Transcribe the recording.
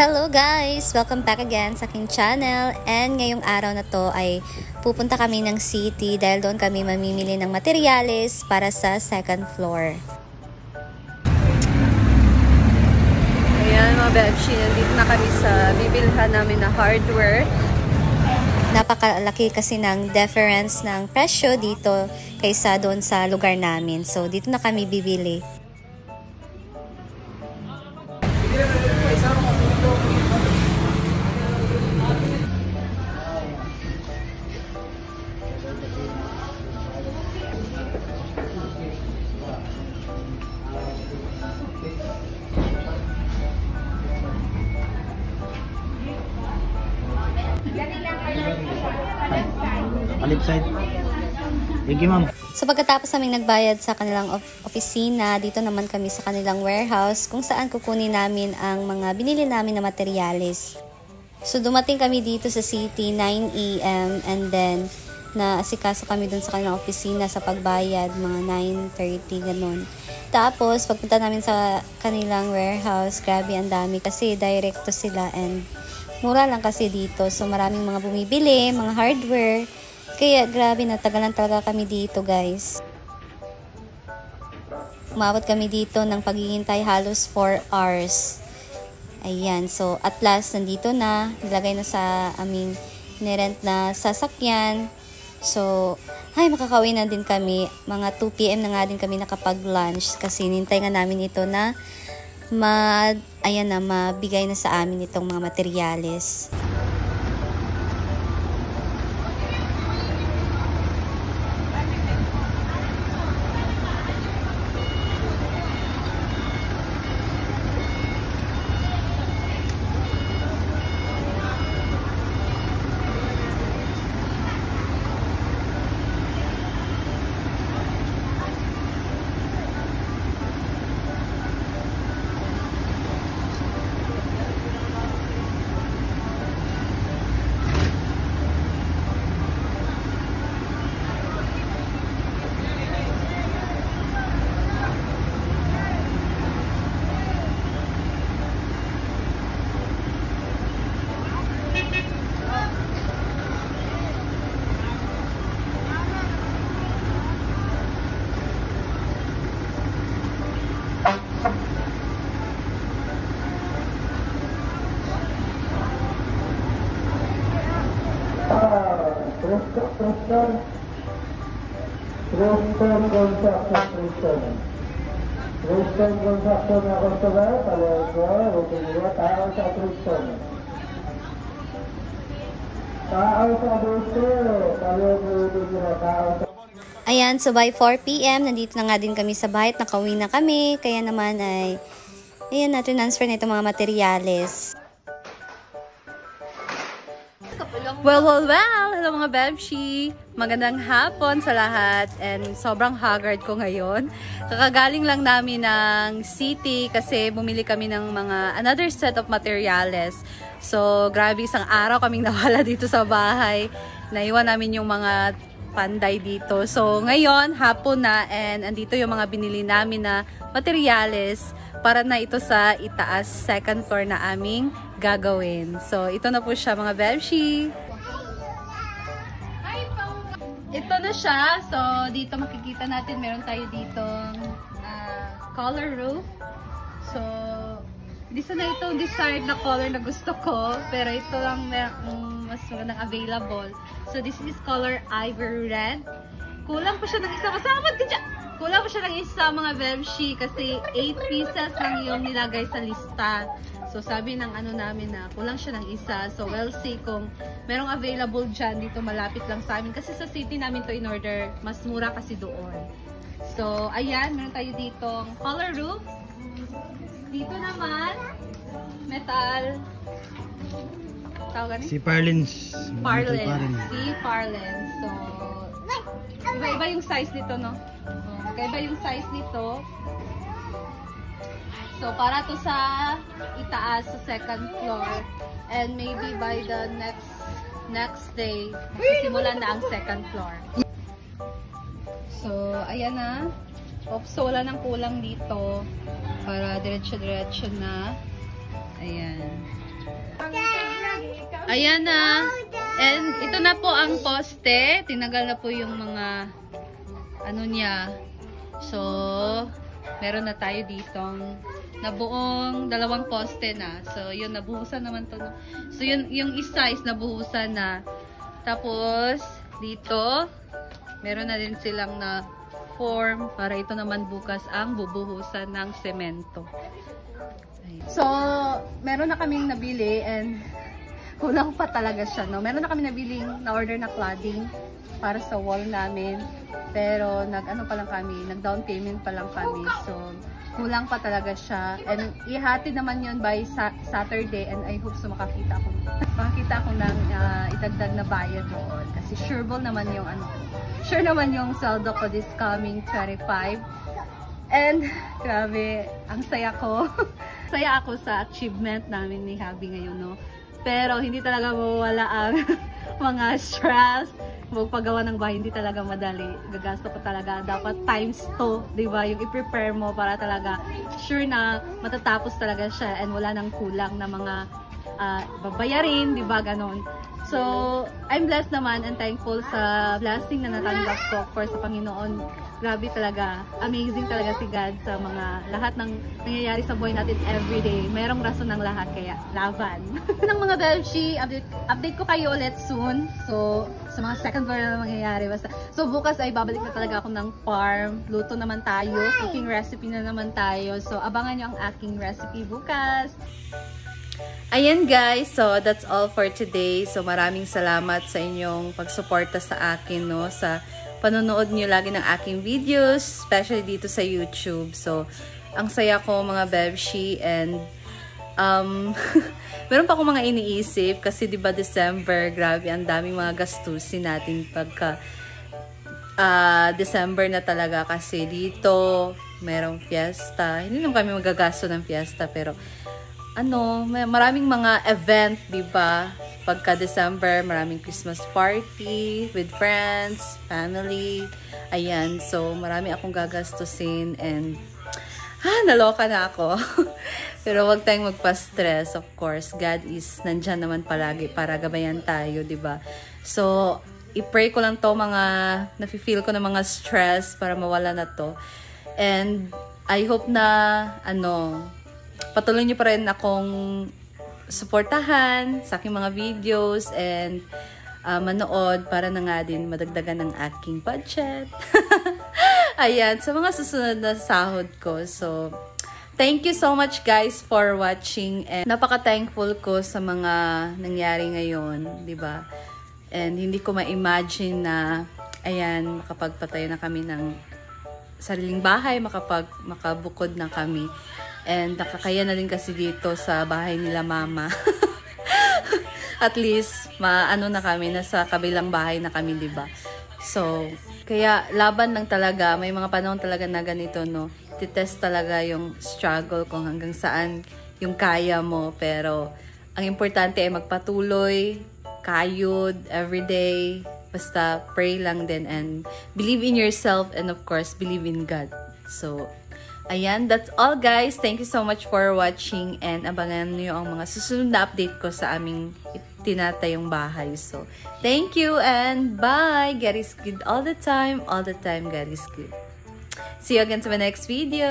Hello guys! Welcome back again sa aking channel, and ngayong araw na to ay pupunta kami ng city dahil doon kami mamimili ng materyales para sa second floor. Ayan mga Bebshi, nandito na kami sa bibilhan namin na hardware. Napakalaki kasi ng difference ng presyo dito kaysa doon sa lugar namin. So dito na kami bibili. Left side. Thank you, ma'am. So pagkatapos naming nagbayad sa kanilang opisina, dito naman kami sa kanilang warehouse kung saan kukunin namin ang mga binili namin na materyales. So dumating kami dito sa city 9 AM and then naasikaso kami dun sa kanilang opisina sa pagbayad mga 9:30 ganun. Tapos pagpunta namin sa kanilang warehouse, grabe ang dami kasi direkto sila and mura lang kasi dito. So maraming mga bumibili, mga hardware. Kaya grabe, natagalan talaga kami dito guys. Umabot kami dito ng paghihintay halos 4 hours. Ayan, so at last nandito na. Nilagay na sa aming nirent na sasakyan. So, ay makakauwi na din kami. Mga 2 PM na nga din kami nakapag-lunch kasi nintay nga namin ito na mabigay na sa amin itong mga materyales. Kristen Construction na customer, talaga, rutinira, tao sa Kristen. Tao sa Kristen, talaga, rutinira, tao sa... Ayan, so by 4 PM, nandito na nga din kami sa bahay, nakauwi na kami, kaya naman ay, ayan, na-transfer na itong mga materyales. Well, hello mga Bebshi! Magandang hapon sa lahat and sobrang haggard ko ngayon. Kakagaling lang namin ng city kasi bumili kami ng mga another set of materials. So, grabe isang araw kaming nawala dito sa bahay. Naiwan namin yung mga panday dito. So, ngayon, hapon na and andito yung mga binili namin na materyales para na ito sa itaas second floor na aming gagawin. So, ito na po siya mga Bebshi. Ito na siya. So, dito makikita natin, meron tayo dito color roof. So, hindi na itong desired na color na gusto ko. Pero ito lang mas magandang available. So, this is color ivory red. Kulang pa siya ng isa. Masamad ka dyan! Kulang pa siya ng isa mga Bebshi kasi 8 pieces lang yung nilagay sa lista. So, sabi ng ano namin na kulang siya ng isa. So, we'll see kung merong available dyan dito malapit lang sa amin. Kasi sa city namin to in order, mas mura kasi doon. So, ayan, meron tayo ditong color roof. Dito naman, metal. Tawagan Si Parlins. Parlins. Si Parlins. So, iba-iba yung size nito, no? Iba yung size nito. So, para to sa itaas sa second floor. And maybe by the next day, magsimulan na ang second floor. So, ayan na. Oops, so wala nang kulang dito. Para diretso-diretso na. Ayan. Ayan na. And ito na po ang poste. Tinagal na po yung mga ano niya. So, meron na tayo ditong nabuong 2 poste na. So, yun, nabuhusan naman to. So, yun, yung isa is nabuhusan na. Tapos, dito, meron na din silang na form para ito naman bukas ang bubuhusan ng semento. So, meron na kaming nabili and kulang pa talaga siya, no? Meron na kami nabiling na-order na cladding para sa wall namin. Pero nag-ano pa lang kami, nag-down payment pa lang kami. So, kulang pa talaga siya. And ihatid naman yun by Saturday and I hope so makakita ako ng itagdag na bayad doon. Kasi sureball naman yung sure naman yung sweldo ko this coming 25. And grabe, ang saya ko. Saya ako sa achievement namin ni Habi ngayon, no? Pero hindi talaga mawala ang mga stress. Magpagawa ng bahay, hindi talaga madali. Gagasto ko talaga. Dapat times 2, di ba? Yung i-prepare mo para talaga sure na matatapos talaga siya and wala nang kulang na mga babayarin, di ba? Ganon. So, I'm blessed naman and thankful sa blessing na natanggap ko, of course, sa Panginoon. Grabe talaga. Amazing talaga si God sa mga lahat ng nangyayari sa buhay natin everyday. Merong rason ng lahat, kaya laban. Ng mga Belshi, update ko kayo ulit soon. So, sa mga second floor na mangyayari. Basta. So, bukas ay babalik na talaga ako ng farm. Luto naman tayo. Cooking recipe na naman tayo. So, abangan nyo ang aking recipe bukas. Ayan guys, so that's all for today. So maraming salamat sa inyong pagsuporta sa akin, no, sa panonood niyo lagi ng aking videos, especially dito sa YouTube. So ang saya ko mga Bebshi and meron pa akong mga iniisip kasi 'di ba December, grabe ang daming mga gastusin natin pagka December na talaga kasi dito merong fiesta. Hindi naman kami magagasto ng fiesta pero maraming mga event, di ba? Pagka December, maraming Christmas party with friends, family. Ayan, so marami akong gagastusin and naloka na ako. Pero wag tayong magpa-stress, of course. God is nandyan naman palagi para gabayan tayo, di ba? So, i-pray ko lang to mga nafe-feel ko ng mga stress para mawala na to. And I hope na patuloy niyo pa rin akong suportahan sa aking mga videos and manood para na nga din madagdagan ng aking budget. Ayan, sa mga susunod na sahod ko. So, thank you so much guys for watching and napaka-thankful ko sa mga nangyari ngayon, di ba? And hindi ko ma-imagine na ayan, makapagpatayo na kami ng sariling bahay, makabukod na kami. And nakakaya na din kasi dito sa bahay nila mama. At least, na kami, nasa kabilang bahay na kami, diba? So, kaya laban lang talaga. May mga panahon talaga na ganito, no? Titest talaga yung struggle kung hanggang saan yung kaya mo. Pero, ang importante ay magpatuloy, kayod, everyday. Basta, pray lang din and believe in yourself and of course, believe in God. So, ayan, that's all guys. Thank you so much for watching and abangan niyo ang mga susunod na update ko sa aming tinatayong bahay. So, thank you and bye! God is good all the time. All the time, God is good. See you again to my next video.